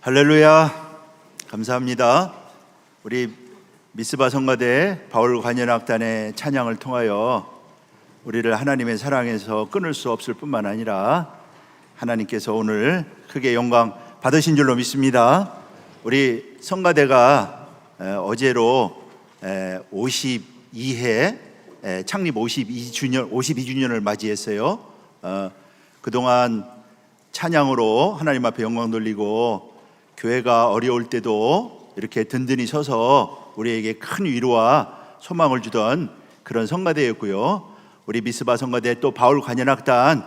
할렐루야, 감사합니다. 우리 미스바 성가대 바울 관현악단의 찬양을 통하여 우리를 하나님의 사랑에서 끊을 수 없을 뿐만 아니라 하나님께서 오늘 크게 영광 받으신 줄로 믿습니다. 우리 성가대가 어제로 52회 창립 52주년을 맞이했어요. 그동안 찬양으로 하나님 앞에 영광 돌리고 교회가 어려울 때도 이렇게 든든히 서서 우리에게 큰 위로와 소망을 주던 그런 성가대였고요. 우리 미스바 성가대 또 바울 관현악단,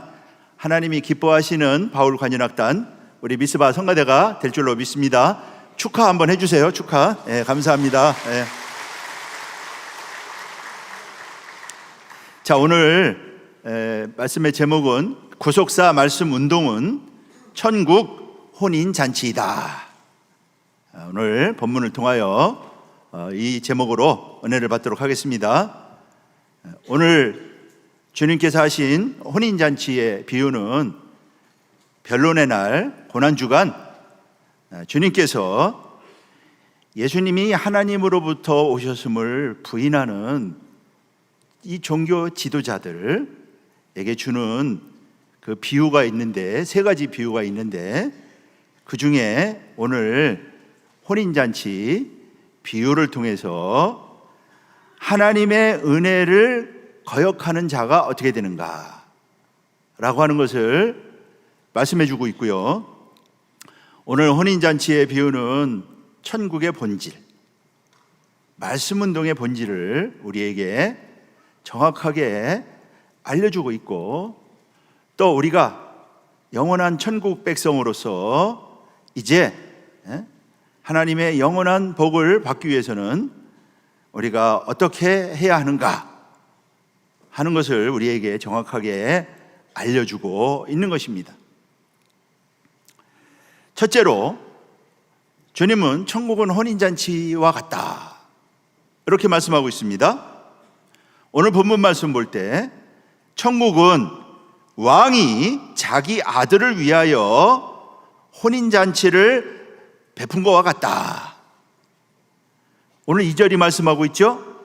하나님이 기뻐하시는 바울 관현악단, 우리 미스바 성가대가 될 줄로 믿습니다. 축하 한번 해주세요. 축하. 감사합니다. 자, 오늘 말씀의 제목은 구속사 말씀 운동은 천국 혼인잔치이다. 오늘 본문을 통하여 이 제목으로 은혜를 받도록 하겠습니다. 오늘 주님께서 하신 혼인잔치의 비유는 변론의 날 고난주간 주님께서 예수님이 하나님으로부터 오셨음을 부인하는 이 종교 지도자들에게 주는 그 비유가 있는데, 세 가지 비유가 있는데 그 중에 오늘 혼인잔치 비유를 통해서 하나님의 은혜를 거역하는 자가 어떻게 되는가 라고 하는 것을 말씀해 주고 있고요. 오늘 혼인잔치의 비유는 천국의 본질, 말씀운동의 본질을 우리에게 정확하게 알려주고 있고, 또 우리가 영원한 천국 백성으로서 이제 하나님의 영원한 복을 받기 위해서는 우리가 어떻게 해야 하는가 하는 것을 우리에게 정확하게 알려주고 있는 것입니다. 첫째로, 주님은 천국은 혼인잔치와 같다 이렇게 말씀하고 있습니다. 오늘 본문 말씀 볼 때 천국은 왕이 자기 아들을 위하여 혼인잔치를 베푼 것과 같다. 오늘 2절이 말씀하고 있죠.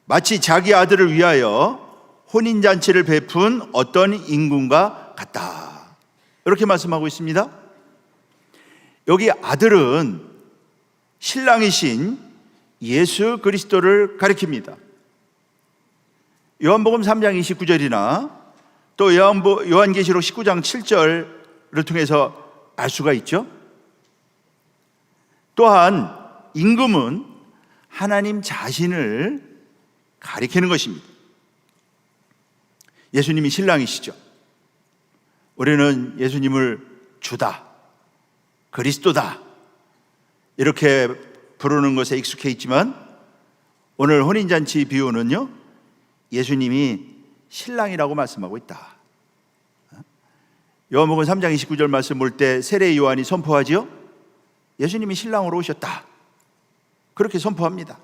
마치 자기 아들을 위하여 혼인잔치를 베푼 어떤 임금과 같다 이렇게 말씀하고 있습니다. 여기 아들은 신랑이신 예수 그리스도를 가리킵니다. 요한복음 3장 29절이나 또 요한계시록 19장 7절을 통해서 알 수가 있죠. 또한 임금은 하나님 자신을 가리키는 것입니다. 예수님이 신랑이시죠. 우리는 예수님을 주다, 그리스도다 이렇게 부르는 것에 익숙해 있지만 오늘 혼인잔치 비유는요, 예수님이 신랑이라고 말씀하고 있다. 요한복음 3장 29절 말씀 볼 때 세례 요한이 선포하지요. 예수님이 신랑으로 오셨다 그렇게 선포합니다.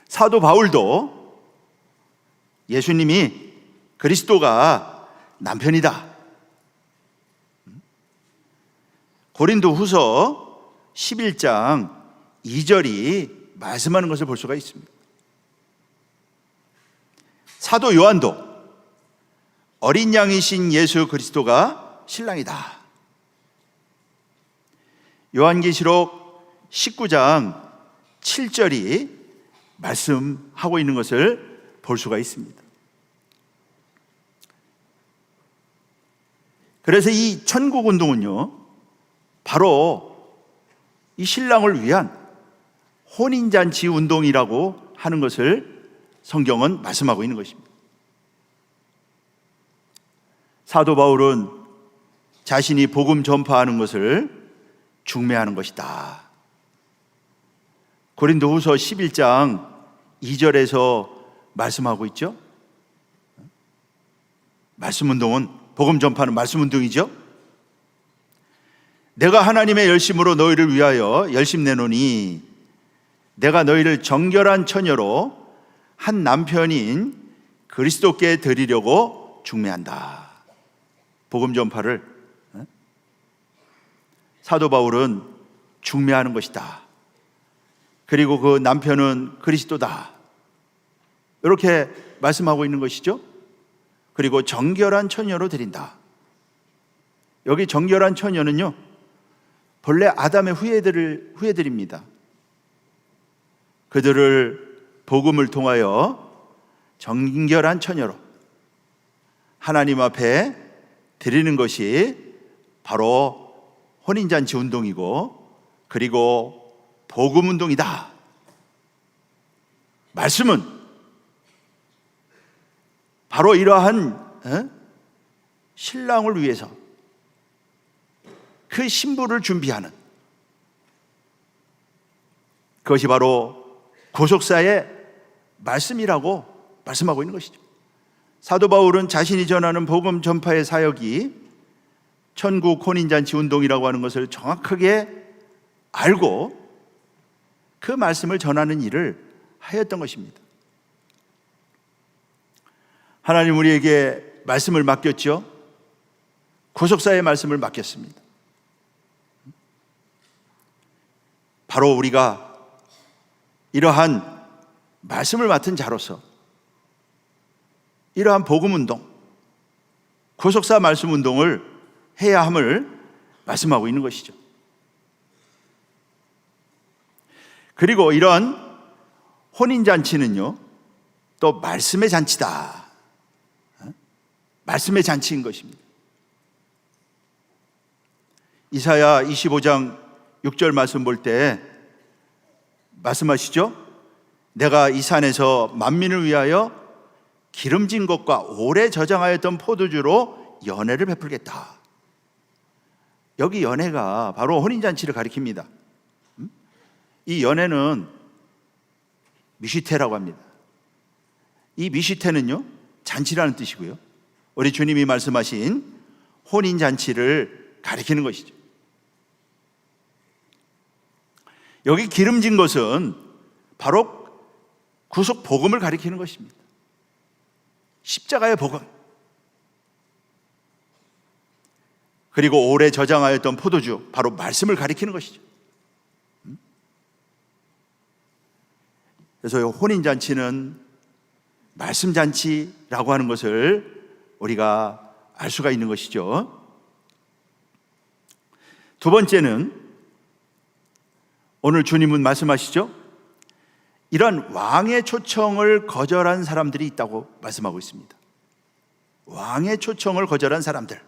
사도 바울도 예수님이 그리스도가 남편이다. 고린도후서 11장 2절이 말씀하는 것을 볼 수가 있습니다. 사도 요한도 어린 양이신 예수 그리스도가 신랑이다. 요한계시록 19장 7절이 말씀하고 있는 것을 볼 수가 있습니다. 그래서 이 천국운동은요, 바로 이 신랑을 위한 혼인잔치 운동이라고 하는 것을 성경은 말씀하고 있는 것입니다. 사도 바울은 자신이 복음 전파하는 것을 중매하는 것이다. 고린도후서 11장 2절에서 말씀하고 있죠. 말씀운동은, 복음 전파는 말씀운동이죠. 내가 하나님의 열심으로 너희를 위하여 열심 내노니 내가 너희를 정결한 처녀로 한 남편인 그리스도께 드리려고 중매한다. 복음 전파를 사도 바울은 중매하는 것이다. 그리고 그 남편은 그리스도다. 이렇게 말씀하고 있는 것이죠. 그리고 정결한 처녀로 드린다. 여기 정결한 처녀는요, 본래 아담의 후예들입니다. 그들을 복음을 통하여 정결한 처녀로 하나님 앞에 드리는 것이 바로 혼인잔치 운동이고, 그리고 복음 운동이다. 말씀은 바로 이러한 신랑을 위해서 그 신부를 준비하는, 그것이 바로 구속사의 말씀이라고 말씀하고 있는 것이죠. 사도 바울은 자신이 전하는 복음 전파의 사역이 천국 혼인잔치 운동이라고 하는 것을 정확하게 알고 그 말씀을 전하는 일을 하였던 것입니다. 하나님 우리에게 말씀을 맡겼죠. 구속사의 말씀을 맡겼습니다. 바로 우리가 이러한 말씀을 맡은 자로서 이러한 복음운동, 구속사 말씀운동을 해야 함을 말씀하고 있는 것이죠. 그리고 이런 혼인잔치는요, 또 말씀의 잔치다. 말씀의 잔치인 것입니다. 이사야 25장 6절 말씀 볼 때 말씀하시죠. 내가 이 산에서 만민을 위하여 기름진 것과 오래 저장하였던 포도주로 연회를 베풀겠다. 여기 연회가 바로 혼인잔치를 가리킵니다. 이 연회는 미시테라고 합니다. 이 미시테는요, 잔치라는 뜻이고요, 우리 주님이 말씀하신 혼인잔치를 가리키는 것이죠. 여기 기름진 것은 바로 구속 복음을 가리키는 것입니다. 십자가의 복음, 그리고 오래 저장하였던 포도주, 바로 말씀을 가리키는 것이죠. 그래서 혼인잔치는 말씀잔치라고 하는 것을 우리가 알 수가 있는 것이죠. 두 번째는 오늘 주님은 말씀하시죠. 이런 왕의 초청을 거절한 사람들이 있다고 말씀하고 있습니다. 왕의 초청을 거절한 사람들.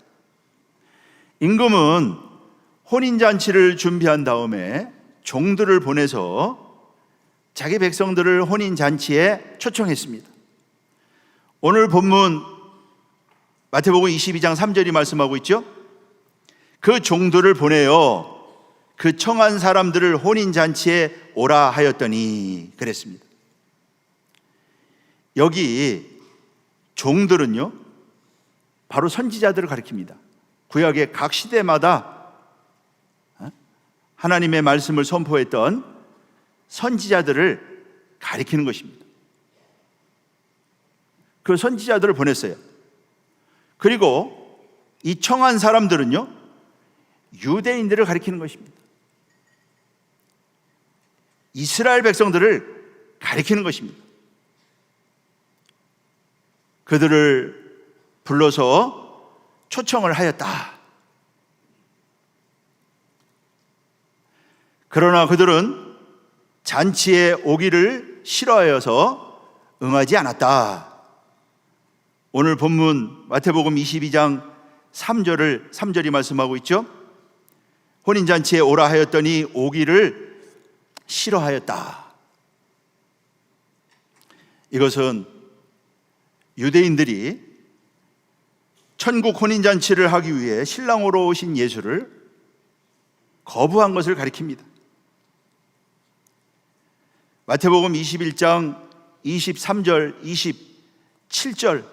임금은 혼인잔치를 준비한 다음에 종들을 보내서 자기 백성들을 혼인잔치에 초청했습니다. 오늘 본문 마태복음 22장 3절이 말씀하고 있죠. 그 종들을 보내어 그 청한 사람들을 혼인잔치에 오라 하였더니 그랬습니다. 여기 종들은요, 바로 선지자들을 가리킵니다. 구약의 각 시대마다 하나님의 말씀을 선포했던 선지자들을 가리키는 것입니다. 그 선지자들을 보냈어요. 그리고 이 청한 사람들은요, 유대인들을 가리키는 것입니다. 이스라엘 백성들을 가리키는 것입니다. 그들을 불러서 초청을 하였다. 그러나 그들은 잔치에 오기를 싫어하여서 응하지 않았다. 오늘 본문 마태복음 22장 3절이 말씀하고 있죠. 혼인잔치에 오라 하였더니 오기를 싫어하였다. 이것은 유대인들이 천국 혼인잔치를 하기 위해 신랑으로 오신 예수를 거부한 것을 가리킵니다. 마태복음 21장 23절, 27절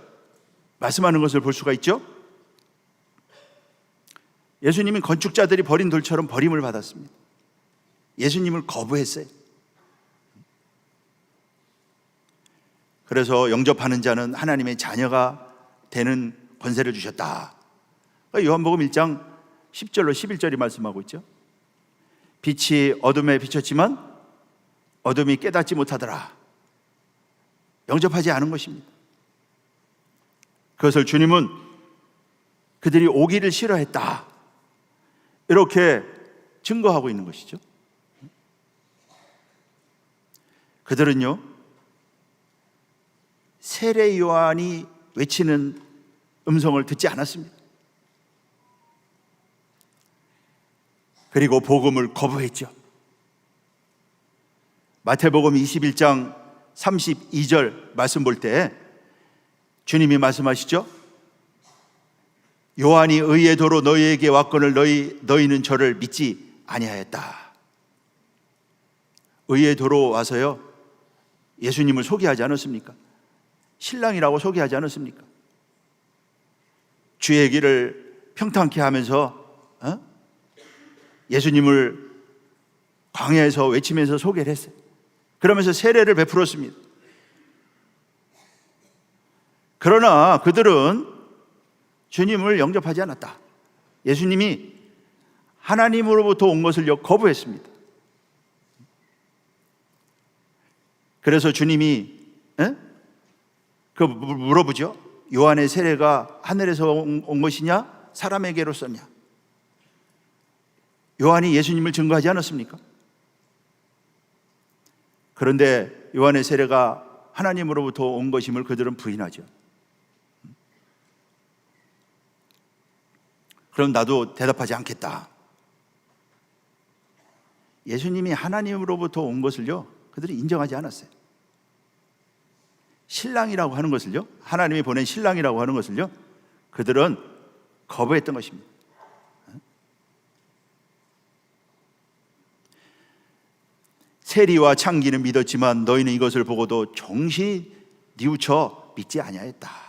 말씀하는 것을 볼 수가 있죠. 예수님은 건축자들이 버린 돌처럼 버림을 받았습니다. 예수님을 거부했어요. 그래서 영접하는 자는 하나님의 자녀가 되는 권세를 주셨다. 요한복음 1장 10절로 11절이 말씀하고 있죠. 빛이 어둠에 비쳤지만 어둠이 깨닫지 못하더라. 영접하지 않은 것입니다. 그것을 주님은 그들이 오기를 싫어했다, 이렇게 증거하고 있는 것이죠. 그들은요, 세례 요한이 외치는 음성을 듣지 않았습니다. 그리고 복음을 거부했죠. 마태복음 21장 32절 말씀 볼 때 주님이 말씀하시죠. 요한이 의의 도로 너희에게 왔거늘 너희는 저를 믿지 아니하였다. 의의 도로 와서요, 예수님을 소개하지 않았습니까? 신랑이라고 소개하지 않았습니까? 주의 길을 평탄케 하면서 예수님을 광야에서 외치면서 소개를 했어요. 그러면서 세례를 베풀었습니다. 그러나 그들은 주님을 영접하지 않았다. 예수님이 하나님으로부터 온 것을 거부했습니다. 그래서 주님이 물어보죠. 요한의 세례가 하늘에서 온 것이냐 사람에게로서냐? 요한이 예수님을 증거하지 않았습니까? 그런데 요한의 세례가 하나님으로부터 온 것임을 그들은 부인하죠. 그럼 나도 대답하지 않겠다. 예수님이 하나님으로부터 온 것을요, 그들이 인정하지 않았어요. 신랑이라고 하는 것을요, 하나님이 보낸 신랑이라고 하는 것을요, 그들은 거부했던 것입니다. 세리와 창기는 믿었지만 너희는 이것을 보고도 정신이 뉘우쳐 믿지 아니하였다.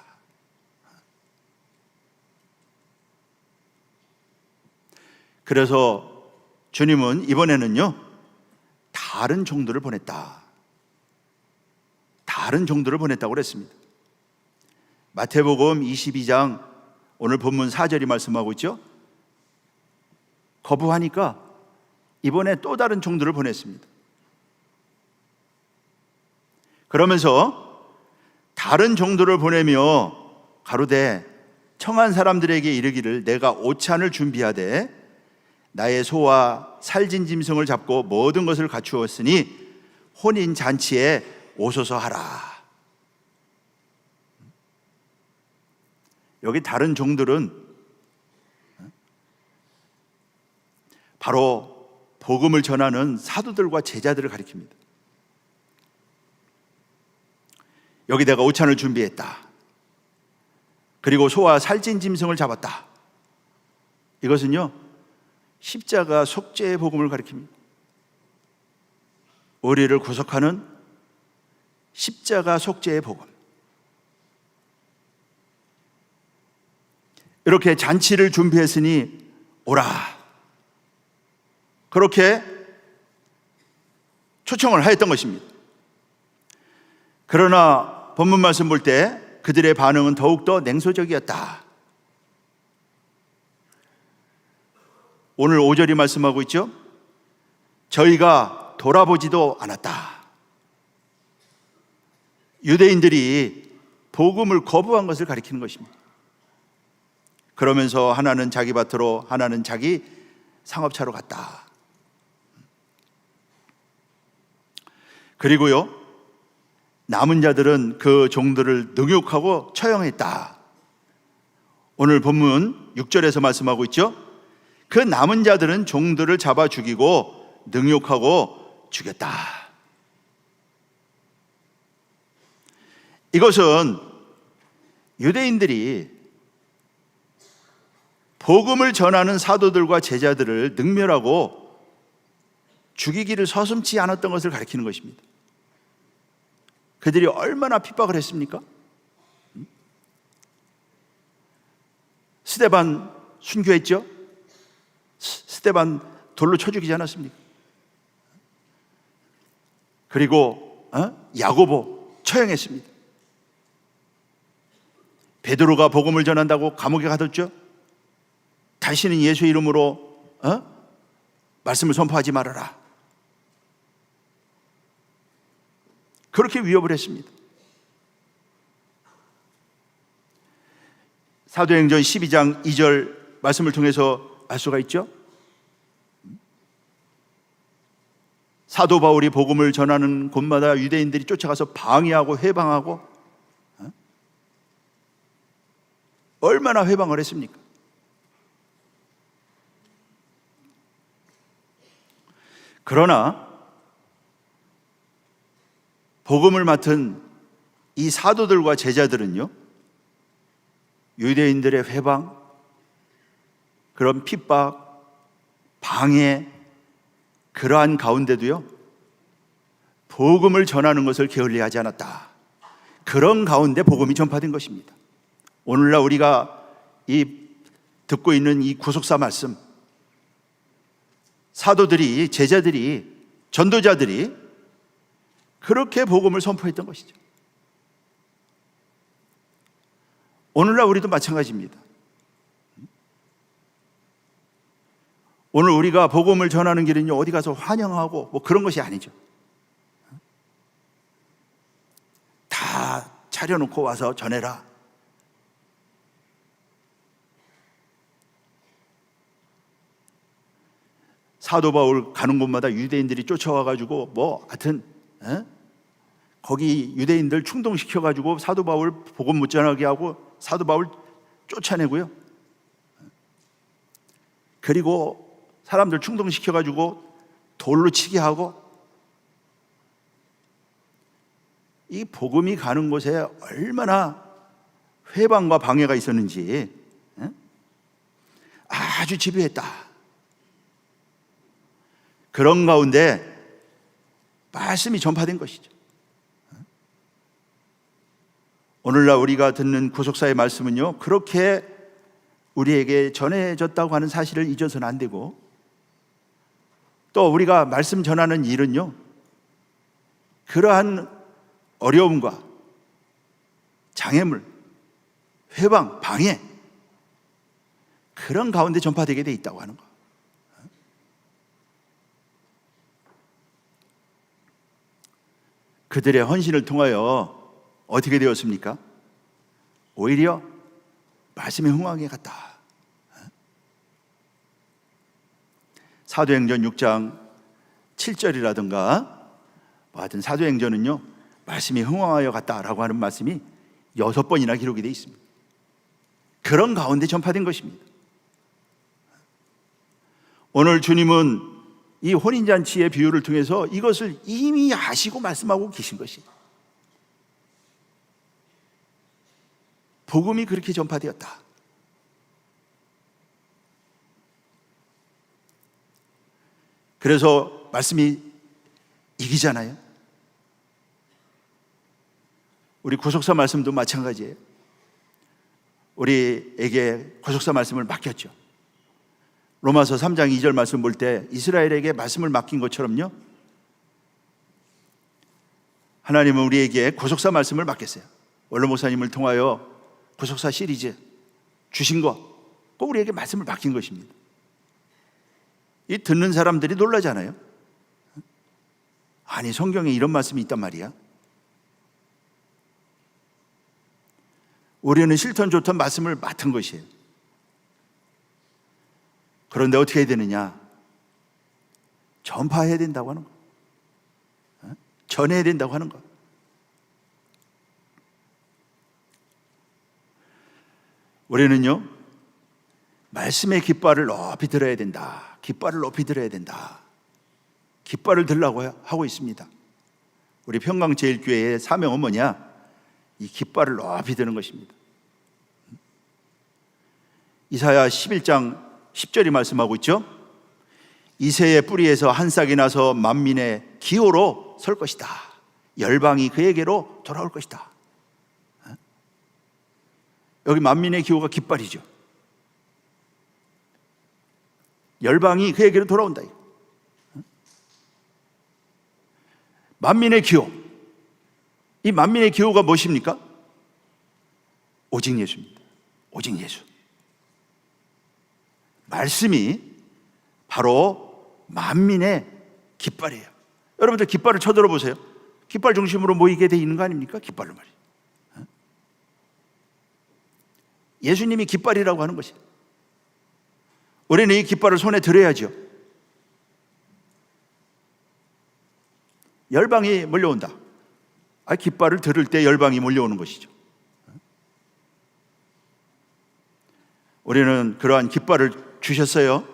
그래서 주님은 이번에는요, 다른 종들을 보냈다. 다른 종들을 보냈다고 그랬습니다. 마태복음 22장 오늘 본문 4절이 말씀하고 있죠. 거부하니까 이번에 또 다른 종들을 보냈습니다. 그러면서 다른 종들을 보내며 가로되 청한 사람들에게 이르기를 내가 오찬을 준비하되 나의 소와 살진 짐승을 잡고 모든 것을 갖추었으니 혼인 잔치에 오소서 하라. 여기 다른 종들은 바로 복음을 전하는 사도들과 제자들을 가리킵니다. 여기 내가 오찬을 준비했다. 그리고 소와 살찐 짐승을 잡았다. 이것은요, 십자가 속죄의 복음을 가리킵니다. 우리를 구속하는 십자가 속죄의 복음. 이렇게 잔치를 준비했으니 오라, 그렇게 초청을 하였던 것입니다. 그러나 본문 말씀 볼 때 그들의 반응은 더욱더 냉소적이었다. 오늘 5절이 말씀하고 있죠. 저희가 돌아보지도 않았다. 유대인들이 복음을 거부한 것을 가리키는 것입니다. 그러면서 하나는 자기 밭으로 하나는 자기 상업차로 갔다. 그리고요, 남은 자들은 그 종들을 능욕하고 처형했다. 오늘 본문 6절에서 말씀하고 있죠. 그 남은 자들은 종들을 잡아 죽이고 능욕하고 죽였다. 이것은 유대인들이 복음을 전하는 사도들과 제자들을 능멸하고 죽이기를 서슴지 않았던 것을 가리키는 것입니다. 그들이 얼마나 핍박을 했습니까? 스데반 순교했죠? 스데반 돌로 쳐 죽이지 않았습니까? 그리고 야고보 처형했습니다. 베드로가 복음을 전한다고 감옥에 가뒀죠? 다시는 예수 이름으로 말씀을 선포하지 말아라. 그렇게 위협을 했습니다. 사도행전 12장 2절 말씀을 통해서 알 수가 있죠. 사도 바울이 복음을 전하는 곳마다 유대인들이 쫓아가서 방해하고 회방하고 얼마나 회방을 했습니까? 그러나 복음을 맡은 이 사도들과 제자들은요, 유대인들의 회방, 그런 핍박, 방해, 그러한 가운데도요, 복음을 전하는 것을 게을리하지 않았다. 그런 가운데 복음이 전파된 것입니다. 오늘날 우리가 듣고 있는 이 구속사 말씀, 사도들이, 제자들이, 전도자들이 그렇게 복음을 선포했던 것이죠. 오늘날 우리도 마찬가지입니다. 오늘 우리가 복음을 전하는 길은요, 어디 가서 환영하고 뭐 그런 것이 아니죠. 다 차려놓고 와서 전해라. 사도 바울 가는 곳마다 유대인들이 쫓아와가지고 하여튼 거기 유대인들 충동시켜가지고 사도 바울 복음 못 전하게 하고 사도 바울 쫓아내고요. 그리고 사람들 충동시켜가지고 돌로 치게 하고, 이 복음이 가는 곳에 얼마나 회방과 방해가 있었는지 아주 집요했다. 그런 가운데 말씀이 전파된 것이죠. 오늘날 우리가 듣는 구속사의 말씀은요, 그렇게 우리에게 전해졌다고 하는 사실을 잊어서는 안 되고, 또 우리가 말씀 전하는 일은요, 그러한 어려움과 장애물, 회방, 방해, 그런 가운데 전파되게 돼 있다고 하는 거. 그들의 헌신을 통하여 어떻게 되었습니까? 오히려 말씀에 흥황해 갔다. 사도행전 6장 7절이라든가 하여튼 사도행전은요, 말씀이 흥황하여 갔다라고 하는 말씀이 6번이나 기록이 되어 있습니다. 그런 가운데 전파된 것입니다. 오늘 주님은 이 혼인잔치의 비유를 통해서 이것을 이미 아시고 말씀하고 계신 것이에요. 복음이 그렇게 전파되었다. 그래서 말씀이 이기잖아요. 우리 구속사 말씀도 마찬가지예요. 우리에게 구속사 말씀을 맡겼죠. 로마서 3장 2절 말씀 볼 때 이스라엘에게 말씀을 맡긴 것처럼요, 하나님은 우리에게 구속사 말씀을 맡겼어요. 원로 목사님을 통하여 구속사 시리즈 주신 거, 꼭 우리에게 말씀을 맡긴 것입니다. 이 듣는 사람들이 놀라잖아요. 아니, 성경에 이런 말씀이 있단 말이야. 우리는 싫던 좋던 말씀을 맡은 것이에요. 그런데 어떻게 해야 되느냐? 전파해야 된다고 하는 거, 전해야 된다고 하는 거. 우리는요, 말씀의 깃발을 높이 들어야 된다. 깃발을 높이 들어야 된다. 깃발을 들라고 하고 있습니다. 우리 평강제일교회의 사명은 뭐냐? 이 깃발을 높이 드는 것입니다. 이사야 11장 10절이 말씀하고 있죠. 이새의 뿌리에서 한 싹이 나서 만민의 기호로 설 것이다. 열방이 그에게로 돌아올 것이다. 여기 만민의 기호가 깃발이죠. 열방이 그에게로 돌아온다. 만민의 기호. 이 만민의 기호가 무엇입니까? 오직 예수입니다. 오직 예수. 말씀이 바로 만민의 깃발이에요. 여러분들 깃발을 쳐들어 보세요. 깃발 중심으로 모이게 돼 있는 거 아닙니까? 깃발로 말이에요. 예수님이 깃발이라고 하는 것이에요. 우리는 이 깃발을 손에 들어야죠. 열방이 몰려온다. 깃발을 들을 때 열방이 몰려오는 것이죠. 우리는 그러한 깃발을 주셨어요.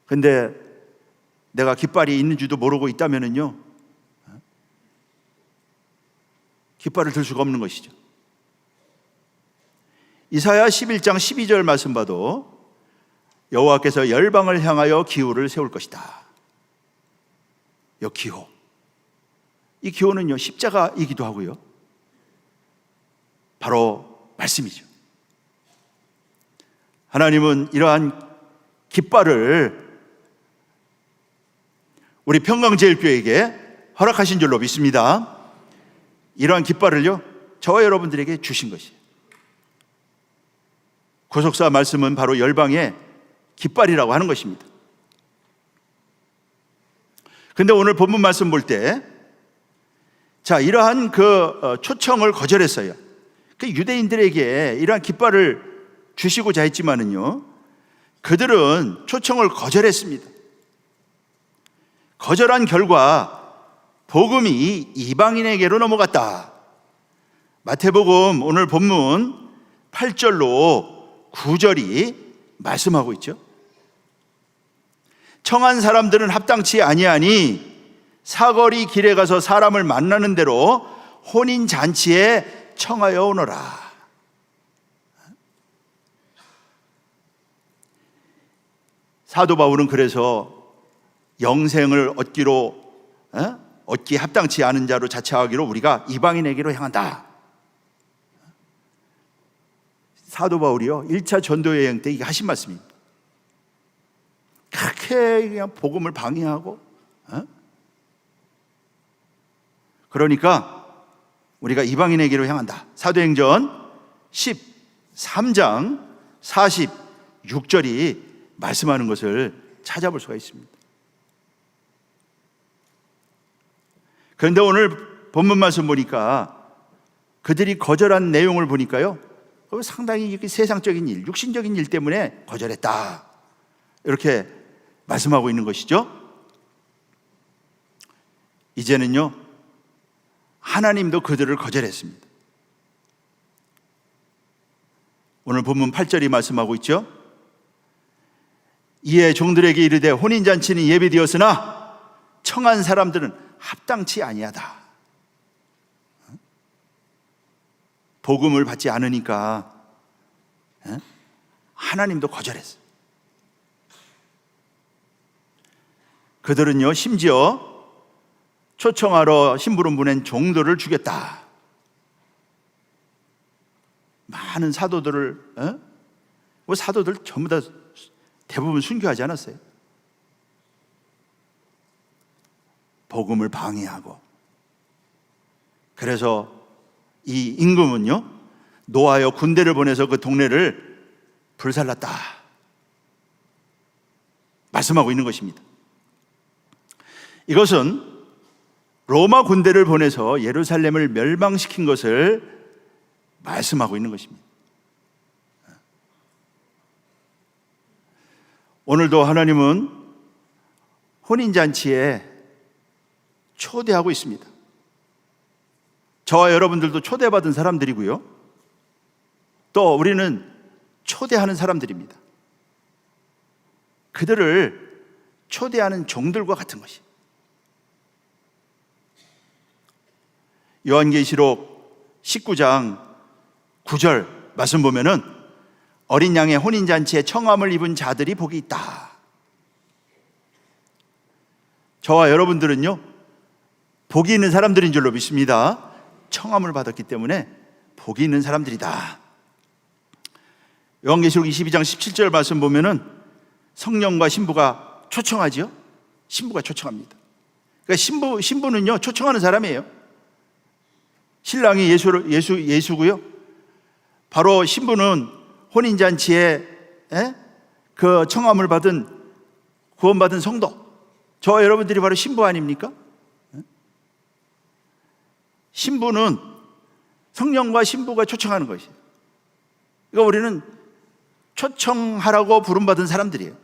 근데 내가 깃발이 있는 줄도 모르고 있다면요, 깃발을 들 수가 없는 것이죠. 이사야 11장 12절 말씀 봐도 여호와께서 열방을 향하여 기호를 세울 것이다. 이 기호, 이 기호는요 십자가이기도 하고요, 바로 말씀이죠. 하나님은 이러한 깃발을 우리 평강제일교회에게 허락하신 줄로 믿습니다. 이러한 깃발을요 저와 여러분들에게 주신 것이에요. 구속사 말씀은 바로 열방의 깃발이라고 하는 것입니다. 근데 오늘 본문 말씀 볼 때, 자, 이러한 초청을 거절했어요. 그 유대인들에게 이러한 깃발을 주시고자 했지만은요, 그들은 초청을 거절했습니다. 거절한 결과 복음이 이방인에게로 넘어갔다. 마태복음 오늘 본문 8절로 9절이 말씀하고 있죠. 청한 사람들은 합당치 아니하니 사거리 길에 가서 사람을 만나는 대로 혼인 잔치에 청하여 오너라. 사도 바울은 그래서 영생을 얻기 합당치 않은 자로 자처하기로 우리가 이방인에게로 향한다. 사도 바울이요 1차 전도 여행 때 이게 하신 말씀입니다. 그렇게 그냥 복음을 방해하고, 그러니까 우리가 이방인에게로 향한다. 사도행전 13장 46절이 말씀하는 것을 찾아볼 수가 있습니다. 그런데 오늘 본문 말씀 보니까 그들이 거절한 내용을 보니까요, 상당히 세상적인 일, 육신적인 일 때문에 거절했다, 이렇게 말씀하고 있는 것이죠. 이제는요 하나님도 그들을 거절했습니다. 오늘 본문 8절이 말씀하고 있죠. 이에 종들에게 이르되 혼인잔치는 예비되었으나 청한 사람들은 합당치 아니하다. 복음을 받지 않으니까 하나님도 거절했어요. 그들은요 심지어 초청하러 심부름 보낸 종들을 죽였다. 많은 사도들을 사도들 전부 다 대부분 순교하지 않았어요. 복음을 방해하고. 그래서 이 임금은요 노하여 군대를 보내서 그 동네를 불살랐다 말씀하고 있는 것입니다. 이것은 로마 군대를 보내서 예루살렘을 멸망시킨 것을 말씀하고 있는 것입니다. 오늘도 하나님은 혼인잔치에 초대하고 있습니다. 저와 여러분들도 초대받은 사람들이고요, 또 우리는 초대하는 사람들입니다. 그들을 초대하는 종들과 같은 것이. 요한계시록 19장 9절 말씀 보면은 어린 양의 혼인잔치에 청함을 입은 자들이 복이 있다. 저와 여러분들은요 복이 있는 사람들인 줄로 믿습니다. 청함을 받았기 때문에 복이 있는 사람들이다. 요한계시록 22장 17절 말씀 보면은 성령과 신부가 초청하지요. 신부가 초청합니다. 그러니까 신부는요 초청하는 사람이에요. 신랑이 예수고요. 바로 신부는 혼인잔치에 그 청함을 받은 구원받은 성도, 저와 여러분들이 바로 신부 아닙니까? 신부는 성령과 신부가 초청하는 것이에요. 그러니까 우리는 초청하라고 부름받은 사람들이에요.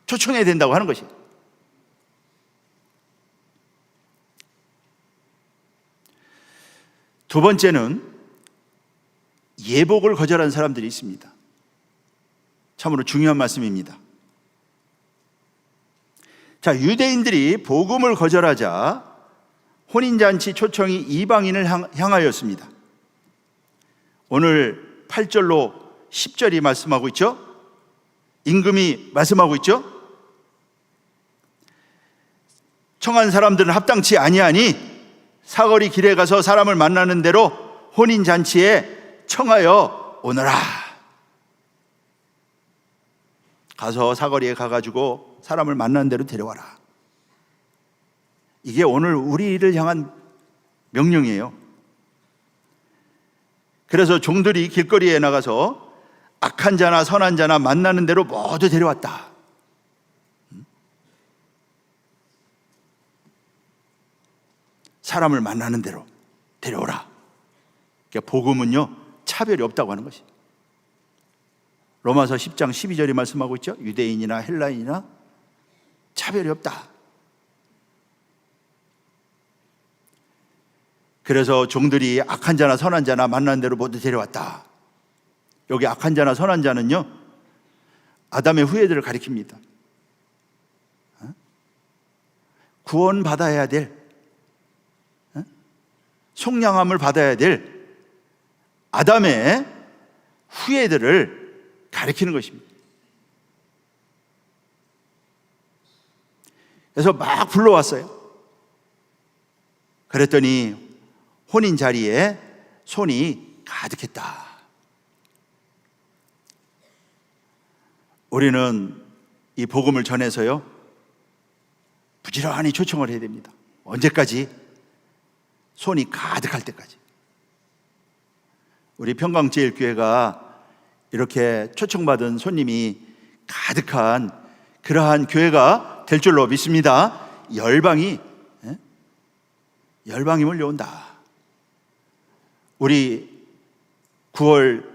초청해야 된다고 하는 것이에요. 두 번째는 예복을 거절한 사람들이 있습니다. 참으로 중요한 말씀입니다. 자, 유대인들이 복음을 거절하자 혼인잔치 초청이 이방인을 향하였습니다. 오늘 8절로 10절이 말씀하고 있죠. 임금이 말씀하고 있죠. 청한 사람들은 합당치 아니하니 사거리 길에 가서 사람을 만나는 대로 혼인잔치에 청하여 오너라. 가서 사거리에 가가지고 사람을 만나는 대로 데려와라. 이게 오늘 우리를 향한 명령이에요. 그래서 종들이 길거리에 나가서 악한 자나 선한 자나 만나는 대로 모두 데려왔다. 사람을 만나는 대로 데려오라. 그러니까 복음은요, 차별이 없다고 하는 것이. 로마서 10장 12절이 말씀하고 있죠. 유대인이나 헬라인이나 차별이 없다. 그래서 종들이 악한 자나 선한 자나 만나는 대로 모두 데려왔다. 여기 악한 자나 선한 자는요, 아담의 후예들을 가리킵니다. 구원받아야 될, 속량함을 받아야 될 아담의 후예들을 가리키는 것입니다. 그래서 막 불러왔어요. 그랬더니 혼인 자리에 손이 가득했다. 우리는 이 복음을 전해서요, 부지런히 초청을 해야 됩니다. 언제까지? 손이 가득할 때까지. 우리 평강제일교회가 이렇게 초청받은 손님이 가득한 그러한 교회가 될 줄로 믿습니다. 열방이 몰려온다. 우리 9월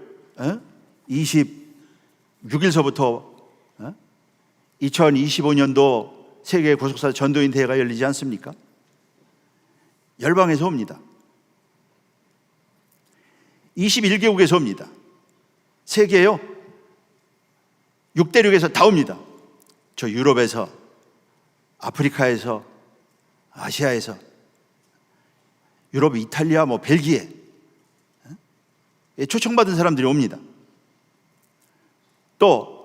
26일서부터 2025년도 세계 구속사 전도인 대회가 열리지 않습니까? 열방에서 옵니다. 21개국에서 옵니다. 세계요, 6대륙에서 다 옵니다. 저 유럽에서, 아프리카에서, 아시아에서, 유럽, 이탈리아, 벨기에, 초청받은 사람들이 옵니다. 또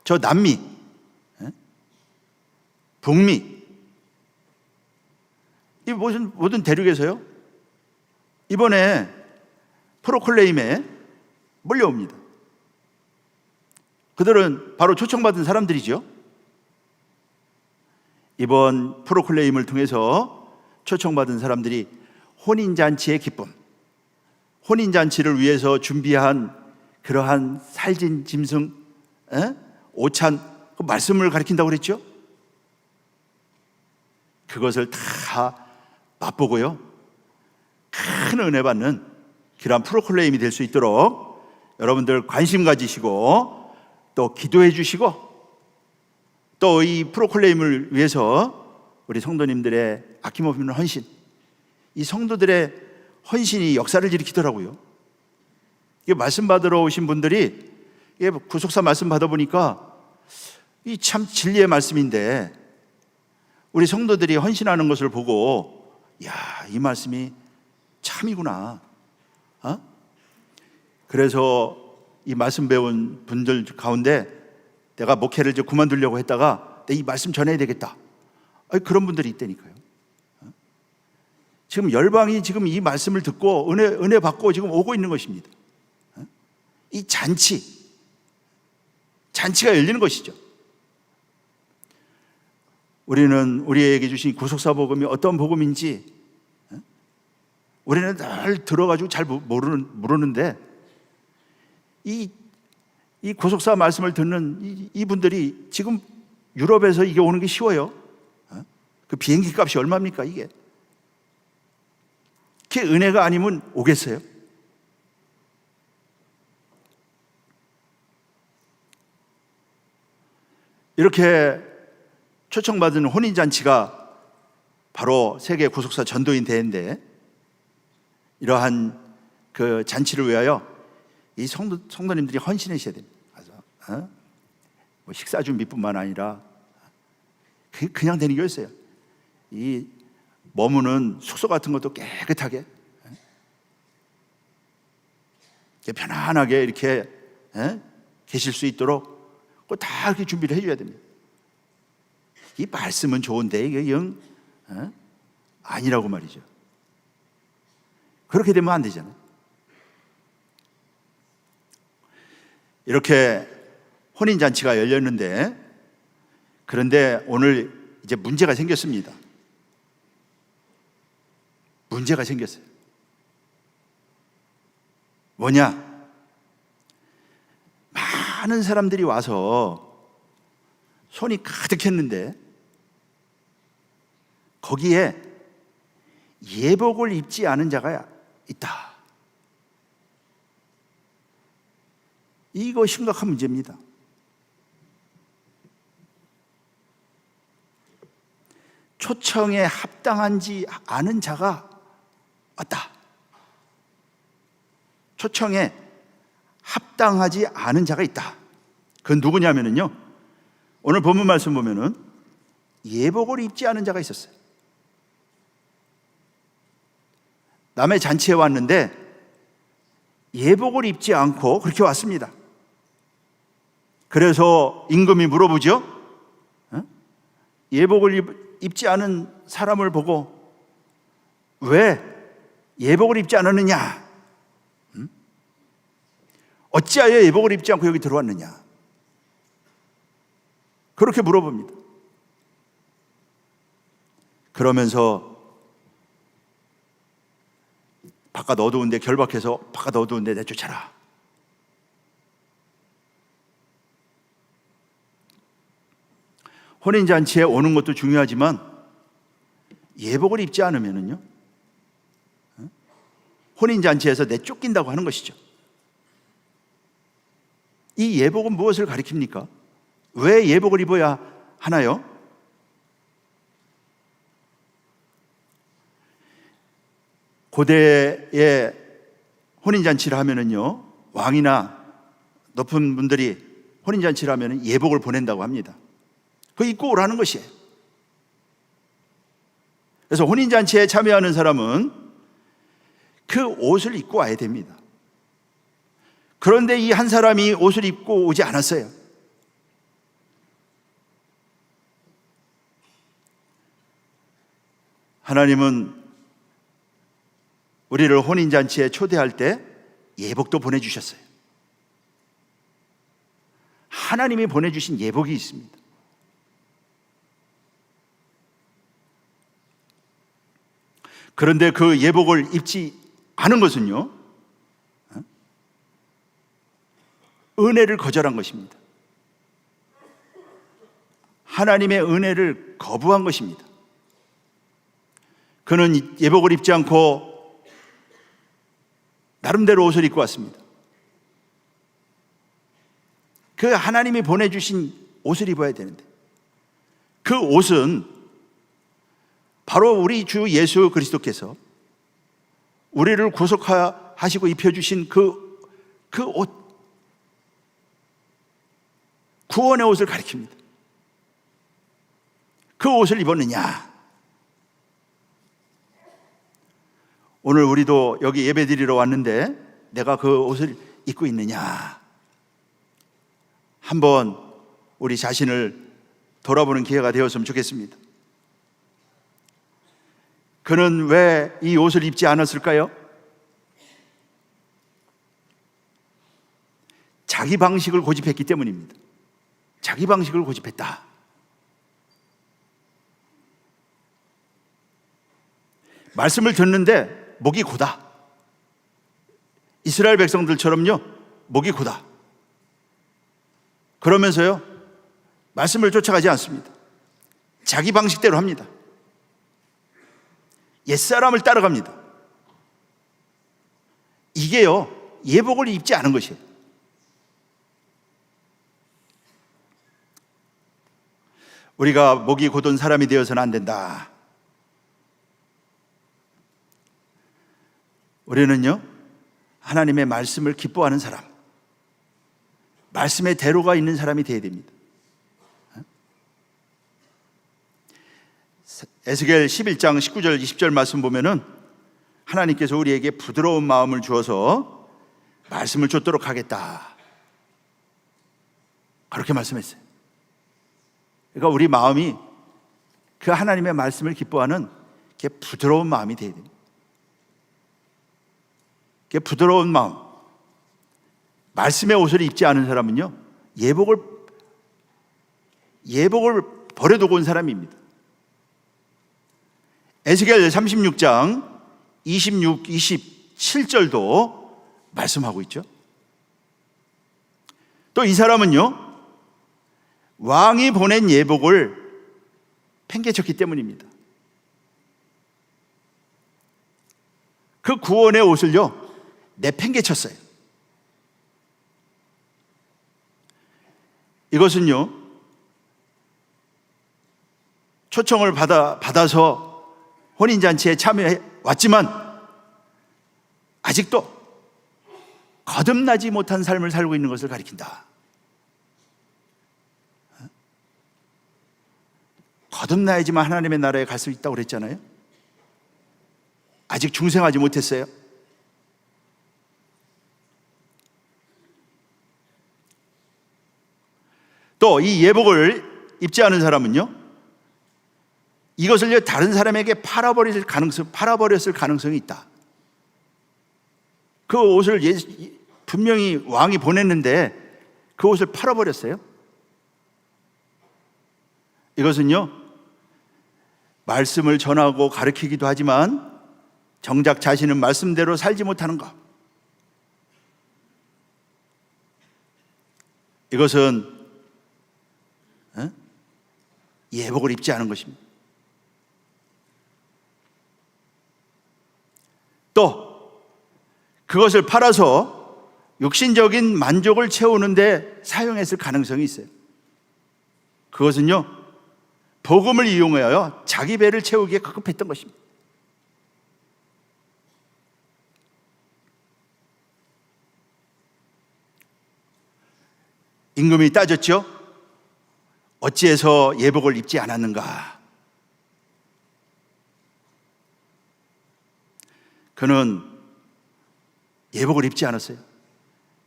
저 남미, 북미, 이 모든 대륙에서요, 이번에 프로클레임에 몰려옵니다. 그들은 바로 초청받은 사람들이죠. 이번 프로클레임을 통해서 초청받은 사람들이 혼인잔치의 기쁨, 혼인잔치를 위해서 준비한 그러한 살진 짐승, 오찬, 그 말씀을 가리킨다고 그랬죠. 그것을 다 맛보고요, 큰 은혜 받는 그러한 프로클레임이 될 수 있도록 여러분들 관심 가지시고 또 기도해 주시고, 또 이 프로클레임을 위해서 우리 성도님들의 아낌없는 헌신, 이 성도들의 헌신이 역사를 일으키더라고요. 이게 말씀 받으러 오신 분들이, 이게 구속사 말씀 받아보니까 이 참 진리의 말씀인데 우리 성도들이 헌신하는 것을 보고, 야, 이 말씀이 참이구나. 그래서 이 말씀 배운 분들 가운데 내가 목회를 이제 그만두려고 했다가 이 말씀 전해야 되겠다, 그런 분들이 있다니까요. 지금 열방이 지금 이 말씀을 듣고 은혜 받고 지금 오고 있는 것입니다. 이 잔치가 열리는 것이죠. 우리는 우리에게 주신 구속사 복음이 어떤 복음인지 우리는 늘 들어가지고 잘 모르는데, 이 이 고속사 말씀을 듣는 이분들이 지금 유럽에서 이게 오는 게 쉬워요? 그 비행기 값이 얼마입니까 이게? 그게 은혜가 아니면 오겠어요? 이렇게 초청받은 혼인잔치가 바로 세계 구속사 전도인 대회인데, 이러한 그 잔치를 위하여 이 성도님들이 헌신하셔야 됩니다. 뭐 식사 준비뿐만 아니라 그냥 되는 게 있어요. 이 머무는 숙소 같은 것도 깨끗하게 편안하게 이렇게 계실 수 있도록 다 이렇게 준비를 해줘야 됩니다. 이 말씀은 좋은데 이게 영 아니라고 말이죠. 그렇게 되면 안 되잖아요. 이렇게 혼인잔치가 열렸는데, 그런데 오늘 이제 문제가 생겼습니다. 문제가 생겼어요. 뭐냐? 많은 사람들이 와서 손이 가득했는데 거기에 예복을 입지 않은 자가 있다. 이거 심각한 문제입니다. 초청에 합당하지 않은 자가 왔다. 초청에 합당하지 않은 자가 있다. 그건 누구냐면요, 오늘 본문 말씀 보면은 예복을 입지 않은 자가 있었어요. 남의 잔치에 왔는데 예복을 입지 않고 그렇게 왔습니다. 그래서 임금이 물어보죠. 예복을 입지 않은 사람을 보고 왜 예복을 입지 않았느냐? 어찌하여 예복을 입지 않고 여기 들어왔느냐? 그렇게 물어봅니다. 그러면서 바깥 어두운데, 결박해서 바깥 어두운데 내쫓아라. 혼인잔치에 오는 것도 중요하지만 예복을 입지 않으면은요, 혼인잔치에서 내쫓긴다고 하는 것이죠. 이 예복은 무엇을 가리킵니까? 왜 예복을 입어야 하나요? 고대의 혼인잔치를 하면은요, 왕이나 높은 분들이 혼인잔치를 하면은 예복을 보낸다고 합니다. 그거 입고 오라는 것이에요. 그래서 혼인잔치에 참여하는 사람은 그 옷을 입고 와야 됩니다. 그런데 이 한 사람이 옷을 입고 오지 않았어요. 하나님은 우리를 혼인잔치에 초대할 때 예복도 보내주셨어요. 하나님이 보내주신 예복이 있습니다. 그런데 그 예복을 입지 않은 것은요, 은혜를 거절한 것입니다. 하나님의 은혜를 거부한 것입니다. 그는 예복을 입지 않고 나름대로 옷을 입고 왔습니다. 그 하나님이 보내주신 옷을 입어야 되는데, 그 옷은 바로 우리 주 예수 그리스도께서 우리를 구속하시고 입혀주신 그 옷, 구원의 옷을 가리킵니다. 그 옷을 입었느냐? 오늘 우리도 여기 예배드리러 왔는데 내가 그 옷을 입고 있느냐? 한번 우리 자신을 돌아보는 기회가 되었으면 좋겠습니다. 그는 왜 이 옷을 입지 않았을까요? 자기 방식을 고집했기 때문입니다. 자기 방식을 고집했다. 말씀을 듣는데 목이 고다. 이스라엘 백성들처럼요, 목이 고다. 그러면서요, 말씀을 쫓아가지 않습니다. 자기 방식대로 합니다. 옛사람을 따라갑니다. 이게요, 예복을 입지 않은 것이에요. 우리가 목이 곧은 사람이 되어서는 안 된다. 우리는요, 하나님의 말씀을 기뻐하는 사람, 말씀의 대로가 있는 사람이 되어야 됩니다. 에스겔 11장 19절 20절 말씀 보면은 하나님께서 우리에게 부드러운 마음을 주어서 말씀을 쫓도록 하겠다, 그렇게 말씀했어요. 그러니까 우리 마음이 그 하나님의 말씀을 기뻐하는 게 부드러운 마음이 되어야 됩니다. 그 부드러운 마음, 말씀의 옷을 입지 않은 사람은요, 예복을 버려두고 온 사람입니다. 에스겔 36장 26, 27절도 말씀하고 있죠. 또 이 사람은요, 왕이 보낸 예복을 팽개쳤기 때문입니다. 그 구원의 옷을요, 내팽개쳤어요. 이것은요, 초청을 받아서 혼인잔치에 참여해 왔지만 아직도 거듭나지 못한 삶을 살고 있는 것을 가리킨다. 거듭나야지만 하나님의 나라에 갈 수 있다고 그랬잖아요. 아직 중생하지 못했어요. 또 이 예복을 입지 않은 사람은요, 이것을 다른 사람에게 팔아버렸을 가능성이 있다. 그 옷을 분명히 왕이 보냈는데 그 옷을 팔아버렸어요. 이것은요, 말씀을 전하고 가르치기도 하지만 정작 자신은 말씀대로 살지 못하는 것, 이것은 예복을 입지 않은 것입니다. 또 그것을 팔아서 육신적인 만족을 채우는데 사용했을 가능성이 있어요. 그것은요, 복음을 이용하여 자기 배를 채우기에 급급했던 것입니다. 임금이 따졌죠. 어찌해서 예복을 입지 않았는가? 그는 예복을 입지 않았어요.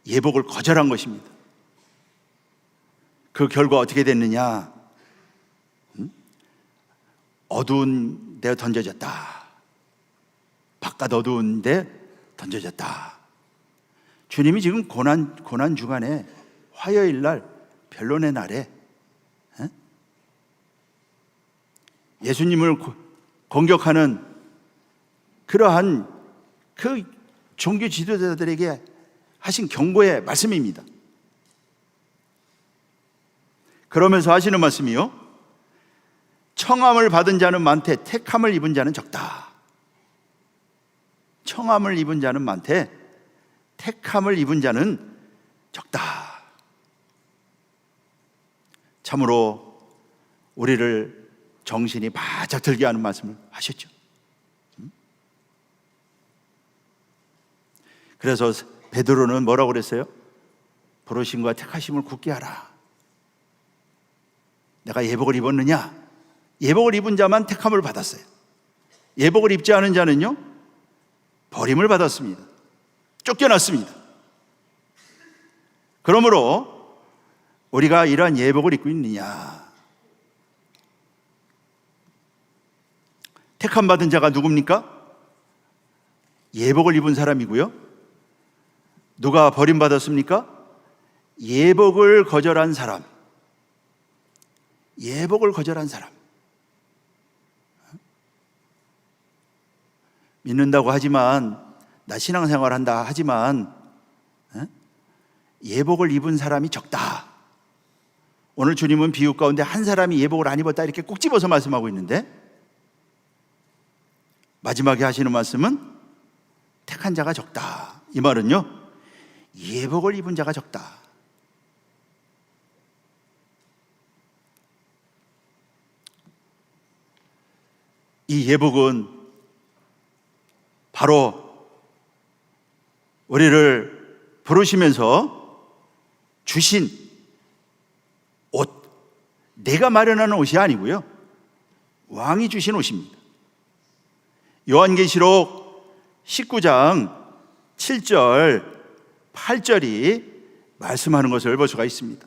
예복을 거절한 것입니다. 그 결과 어떻게 됐느냐? 어두운 데 던져졌다. 바깥 어두운 데 던져졌다. 주님이 지금 고난 주간에 화요일 날, 변론의 날에 예수님을 공격하는 그러한 그 종교 지도자들에게 하신 경고의 말씀입니다. 그러면서 하시는 말씀이요, 청함을 받은 자는 많되 택함을 입은 자는 적다. 청함을 입은 자는 많되 택함을 입은 자는 적다. 참으로 우리를 정신이 바짝 들게 하는 말씀을 하셨죠. 그래서 베드로는 뭐라고 그랬어요? 부르심과 택하심을 굳게 하라. 내가 예복을 입었느냐? 예복을 입은 자만 택함을 받았어요. 예복을 입지 않은 자는요, 버림을 받았습니다. 쫓겨났습니다. 그러므로 우리가 이러한 예복을 입고 있느냐? 택함 받은 자가 누굽니까? 예복을 입은 사람이고요. 누가 버림받았습니까? 예복을 거절한 사람. 예복을 거절한 사람. 믿는다고 하지만, 나 신앙생활 한다 하지만 예복을 입은 사람이 적다. 오늘 주님은 비유 가운데 한 사람이 예복을 안 입었다 이렇게 꼭 집어서 말씀하고 있는데, 마지막에 하시는 말씀은 택한 자가 적다. 이 말은요, 예복을 입은 자가 적다. 이 예복은 바로 우리를 부르시면서 주신 옷, 내가 마련하는 옷이 아니고요, 왕이 주신 옷입니다. 요한계시록 19장 7절 8절이 말씀하는 것을 볼 수가 있습니다.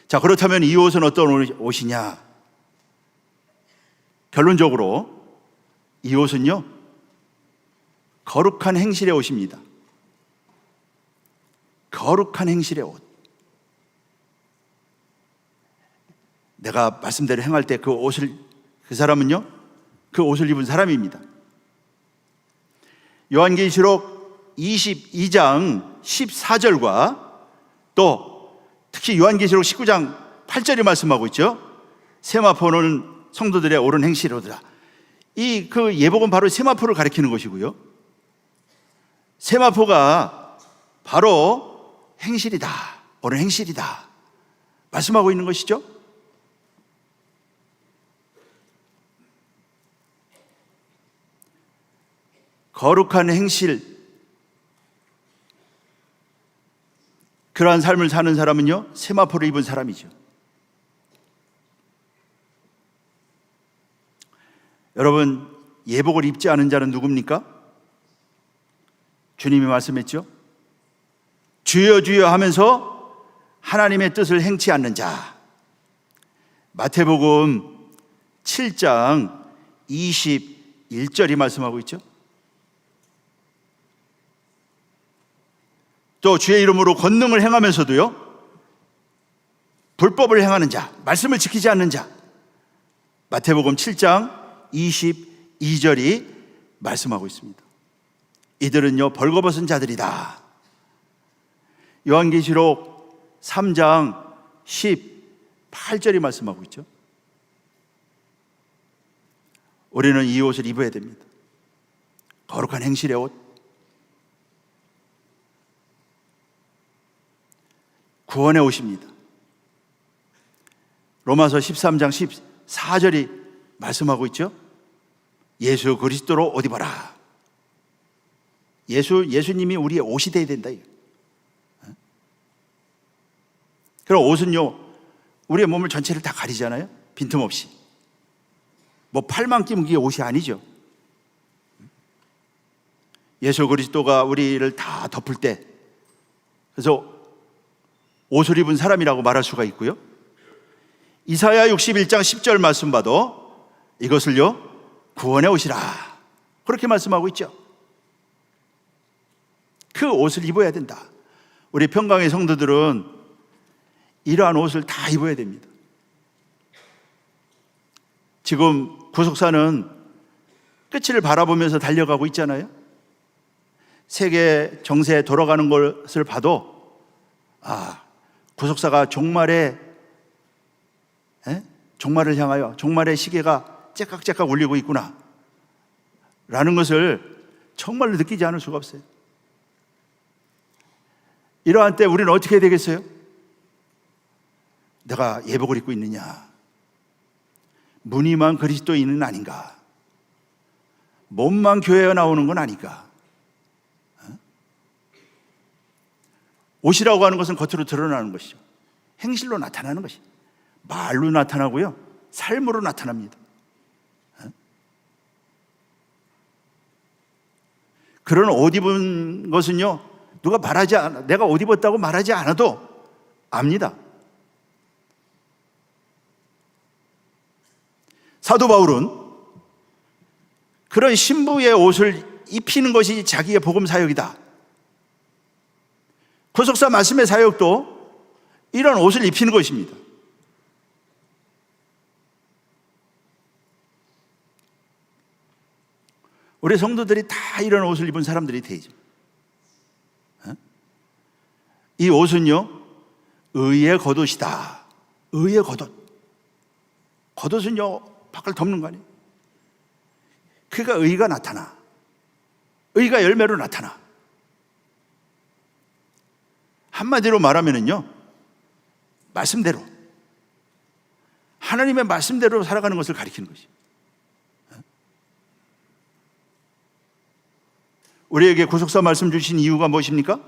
자, 그렇다면 이 옷은 어떤 옷이냐? 결론적으로 이 옷은요, 거룩한 행실의 옷입니다. 거룩한 행실의 옷. 내가 말씀대로 행할 때 그 옷을, 그 사람은요, 그 옷을 입은 사람입니다. 요한계시록 22장 14절과 또 특히 요한계시록 19장 8절이 말씀하고 있죠. 세마포는 성도들의 옳은 행실이로다. 이 그 예복은 바로 세마포를 가리키는 것이고요, 세마포가 바로 행실이다, 옳은 행실이다 말씀하고 있는 것이죠. 거룩한 행실, 그러한 삶을 사는 사람은요, 세마포를 입은 사람이죠. 여러분, 예복을 입지 않은 자는 누굽니까? 주님이 말씀했죠. 주여 주여 하면서 하나님의 뜻을 행치 않는 자. 마태복음 7장 21절이 말씀하고 있죠. 또 주의 이름으로 권능을 행하면서도요, 불법을 행하는 자, 말씀을 지키지 않는 자. 마태복음 7장 22절이 말씀하고 있습니다. 이들은요, 벌거벗은 자들이다. 요한계시록 3장 18절이 말씀하고 있죠. 우리는 이 옷을 입어야 됩니다. 거룩한 행실의 옷, 구원의 옷입니다. 로마서 13장 14절이 말씀하고 있죠. 예수 그리스도로 옷 입어라. 예수님이 우리의 옷이 되어야 된다. 그럼 옷은요, 우리의 몸을 전체를 다 가리잖아요. 빈틈없이. 뭐 팔만 끼면 그게 옷이 아니죠. 예수 그리스도가 우리를 다 덮을 때, 그래서 옷을 입은 사람이라고 말할 수가 있고요. 이사야 61장 10절 말씀 봐도 이것을요, 구원의 옷이라 그렇게 말씀하고 있죠. 그 옷을 입어야 된다. 우리 평강의 성도들은 이러한 옷을 다 입어야 됩니다. 지금 구속사는 끝을 바라보면서 달려가고 있잖아요. 세계 정세에 돌아가는 것을 봐도, 구속사가 종말을 향하여 종말의 시계가 째깍째깍 울리고 있구나 라는 것을 정말로 느끼지 않을 수가 없어요. 이러한 때 우리는 어떻게 해야 되겠어요? 내가 예복을 입고 있느냐? 무늬만 그리스도인은 아닌가? 몸만 교회에 나오는 건 아닌가? 옷이라고 하는 것은 겉으로 드러나는 것이죠. 행실로 나타나는 것이죠. 말로 나타나고요, 삶으로 나타납니다. 그런 옷 입은 것은요, 누가 내가 옷 입었다고 말하지 않아도 압니다. 사도 바울은 그런 신부의 옷을 입히는 것이 자기의 복음 사역이다. 구속사 말씀의 사역도 이런 옷을 입히는 것입니다. 우리 성도들이 다 이런 옷을 입은 사람들이 되죠. 이 옷은요, 의의 겉옷이다 의의 겉옷. 겉옷은요, 밖을 덮는 거 아니에요. 그러니까 의가 나타나. 의가 열매로 나타나. 한마디로 말하면은요, 말씀대로, 하나님의 말씀대로 살아가는 것을 가리키는 것이죠. 우리에게 구속사 말씀 주신 이유가 무엇입니까?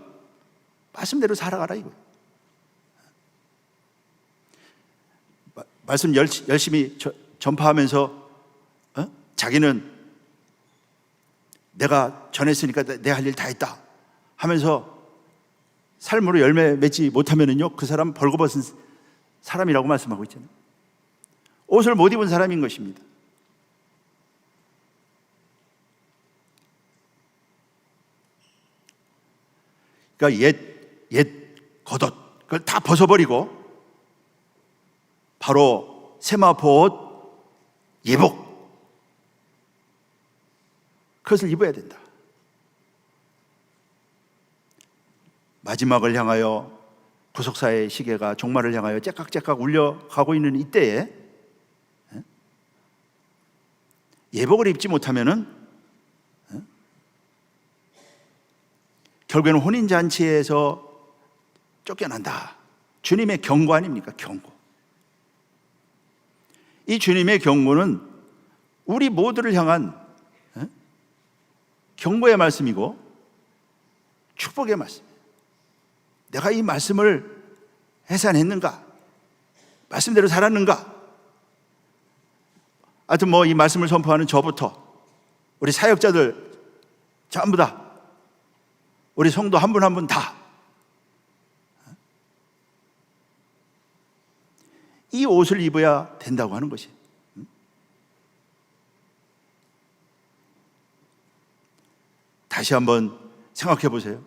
말씀대로 살아가라 이거예요. 말씀 열심히 전파하면서 자기는 내가 전했으니까 내 할 일 다 했다 하면서 삶으로 열매 맺지 못하면은요, 그 사람 벌거벗은 사람이라고 말씀하고 있잖아요. 옷을 못 입은 사람인 것입니다. 그러니까 옛 겉옷 그걸 다 벗어버리고 바로 세마포옷 예복, 그것을 입어야 된다. 마지막을 향하여 구속사의 시계가 종말을 향하여 째깍째깍 울려가고 있는 이때에 예복을 입지 못하면은 결국에는 혼인잔치에서 쫓겨난다. 주님의 경고 아닙니까? 경고. 이 주님의 경고는 우리 모두를 향한 경고의 말씀이고 축복의 말씀이에요. 내가 이 말씀을 해산했는가? 말씀대로 살았는가? 하여튼 뭐 이 말씀을 선포하는 저부터 우리 사역자들 전부 다, 우리 성도 한 분 한 분 다 이 옷을 입어야 된다고 하는 것이. 다시 한번 생각해 보세요.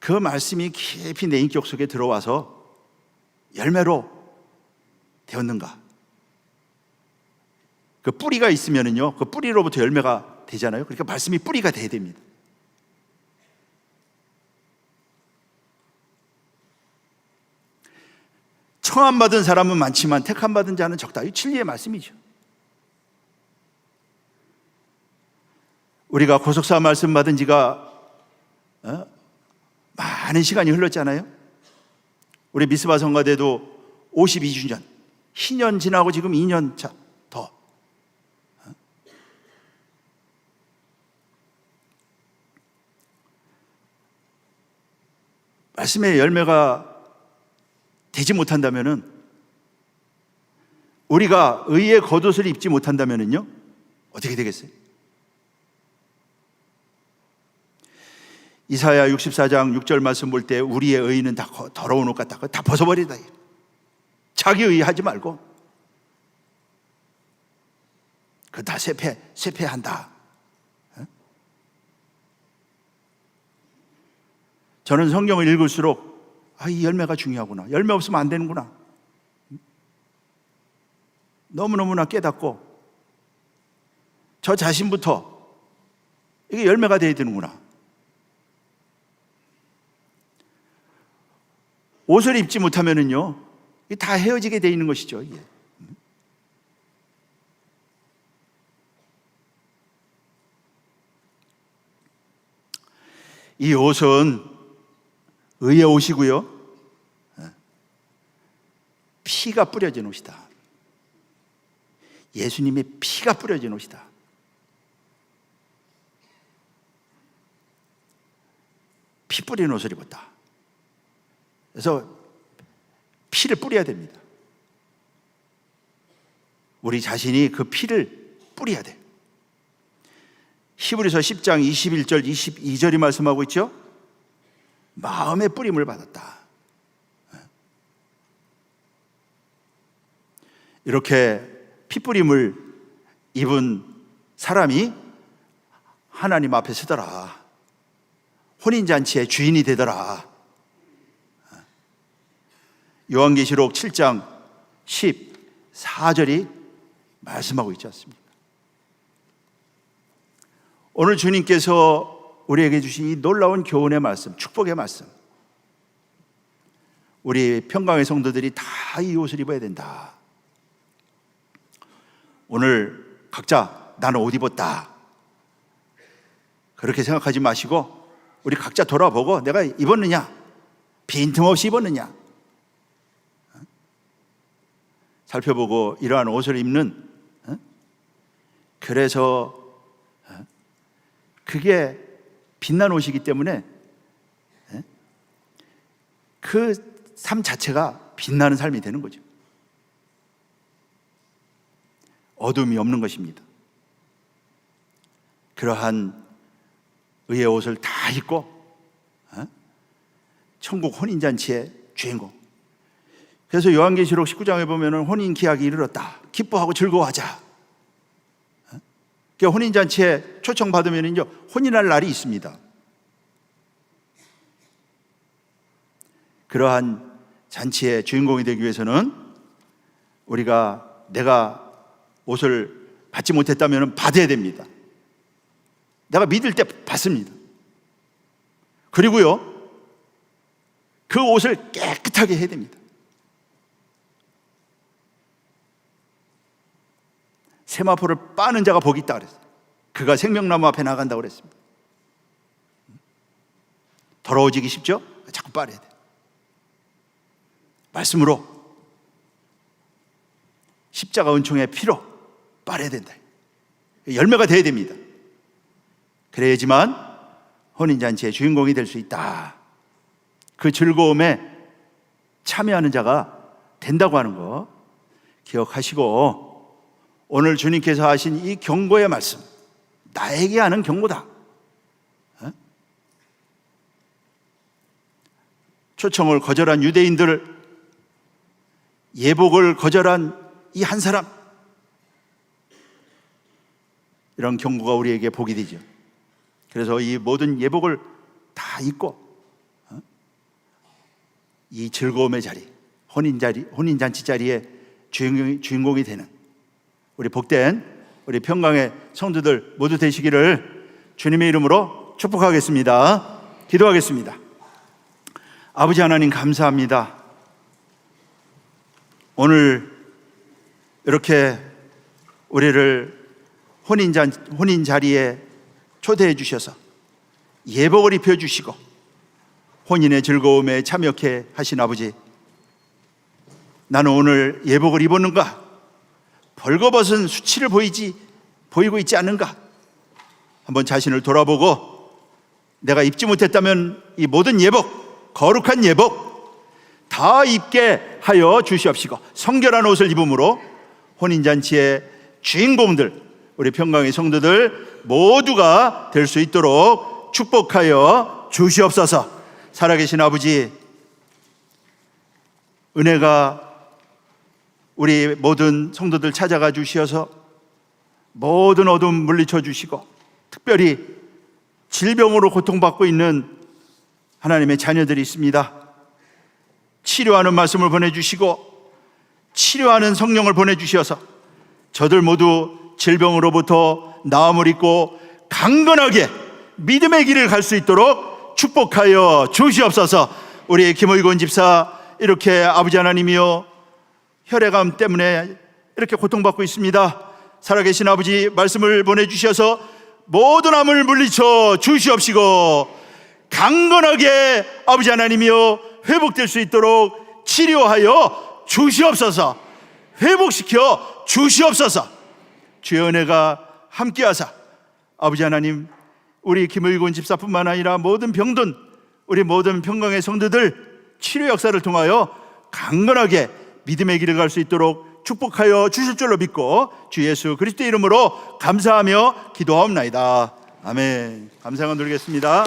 그 말씀이 깊이 내 인격 속에 들어와서 열매로 되었는가? 그 뿌리가 있으면은요, 그 뿌리로부터 열매가 되잖아요. 그러니까 말씀이 뿌리가 돼야 됩니다. 청함 받은 사람은 많지만 택함 받은 자는 적다. 이 진리의 말씀이죠. 우리가 고속사 말씀 받은 지가 많은 시간이 흘렀잖아요. 우리 미스바 성가대도 52주년, 희년 지나고 지금 2년 차 더. 말씀의 열매가 되지 못한다면은, 우리가 의의 겉옷을 입지 못한다면은요, 어떻게 되겠어요? 이사야 64장 6절 말씀 볼 때 우리의 의는 다 더러운 옷 같다. 다 벗어버리다. 자기 의 하지 말고 그 다 세폐한다. 저는 성경을 읽을수록 이 열매가 중요하구나. 열매 없으면 안 되는구나. 너무너무나 깨닫고 저 자신부터 이게 열매가 되어야 되는구나. 옷을 입지 못하면은요, 다 헤어지게 되어 있는 것이죠. 이게. 이 옷은 의의 옷이고요, 피가 뿌려진 옷이다. 예수님의 피가 뿌려진 옷이다. 피 뿌리는 옷을 입었다. 그래서 피를 뿌려야 됩니다. 우리 자신이 그 피를 뿌려야 돼요. 히브리서 10장 21절 22절이 말씀하고 있죠. 마음의 뿌림을 받았다. 이렇게 피뿌림을 입은 사람이 하나님 앞에 서더라. 혼인잔치의 주인이 되더라. 요한계시록 7장 14절이 말씀하고 있지 않습니까? 오늘 주님께서 우리에게 주신 이 놀라운 교훈의 말씀, 축복의 말씀, 우리 평강의 성도들이 다 이 옷을 입어야 된다. 오늘 각자 나는 옷 입었다, 그렇게 생각하지 마시고 우리 각자 돌아보고 내가 입었느냐, 빈틈없이 입었느냐 살펴보고 이러한 옷을 입는, 그래서 그게 빛난 옷이기 때문에 그 삶 자체가 빛나는 삶이 되는 거죠. 어둠이 없는 것입니다. 그러한 의의 옷을 다 입고 천국 혼인잔치의 주인공. 그래서 요한계시록 19장에 보면 혼인 기약이 이르렀다, 기뻐하고 즐거워하자. 혼인잔치에 초청받으면 혼인할 날이 있습니다. 그러한 잔치의 주인공이 되기 위해서는 우리가 내가 옷을 받지 못했다면 받아야 됩니다. 내가 믿을 때 받습니다. 그리고요, 그 옷을 깨끗하게 해야 됩니다. 세마포를 빠는 자가 복이 있다 그랬어요. 그가 생명나무 앞에 나간다고 그랬습니다. 더러워지기 쉽죠? 자꾸 빨아야 돼요. 말씀으로, 십자가 은총의 피로 빨아야 된다. 열매가 돼야 됩니다. 그래야지만 혼인잔치의 주인공이 될 수 있다. 그 즐거움에 참여하는 자가 된다고 하는 거 기억하시고, 오늘 주님께서 하신 이 경고의 말씀, 나에게 하는 경고다. 초청을 거절한 유대인들을, 예복을 거절한 이 한 사람, 이런 경고가 우리에게 복이 되죠. 그래서 이 모든 예복을 다 입고 이 즐거움의 자리, 혼인잔치 자리에 주인공이 되는 우리 복된 우리 평강의 성도들 모두 되시기를 주님의 이름으로 축복하겠습니다. 기도하겠습니다. 아버지 하나님, 감사합니다. 오늘 이렇게 우리를 혼인 자리에 초대해 주셔서 예복을 입혀 주시고 혼인의 즐거움에 참여케 하신 아버지, 나는 오늘 예복을 입었는가? 벌거벗은 수치를 보이고 있지 않는가? 한번 자신을 돌아보고 내가 입지 못했다면 이 모든 예복, 거룩한 예복 다 입게 하여 주시옵시고, 성결한 옷을 입음으로 혼인잔치의 주인공들, 우리 평강의 성도들 모두가 될 수 있도록 축복하여 주시옵소서. 살아계신 아버지, 은혜가 우리 모든 성도들 찾아가 주시어서 모든 어둠 물리쳐 주시고, 특별히 질병으로 고통받고 있는 하나님의 자녀들이 있습니다. 치료하는 말씀을 보내주시고 치료하는 성령을 보내주셔서 저들 모두 질병으로부터 나음을 입고 강건하게 믿음의 길을 갈 수 있도록 축복하여 주시옵소서. 우리 김의곤 집사, 이렇게 아버지 하나님이여 혈액암 때문에 이렇게 고통받고 있습니다. 살아계신 아버지, 말씀을 보내주셔서 모든 암을 물리쳐 주시옵시고 강건하게 아버지 하나님이여 회복될 수 있도록 치료하여 주시옵소서. 회복시켜 주시옵소서. 주의 은혜가 함께하사 아버지 하나님, 우리 김의곤 집사뿐만 아니라 모든 병든 우리 모든 평강의 성도들 치료 역사를 통하여 강건하게 믿음의 길을 갈 수 있도록 축복하여 주실 줄로 믿고 주 예수 그리스도의 이름으로 감사하며 기도하옵나이다. 아멘. 감사함을 드리겠습니다.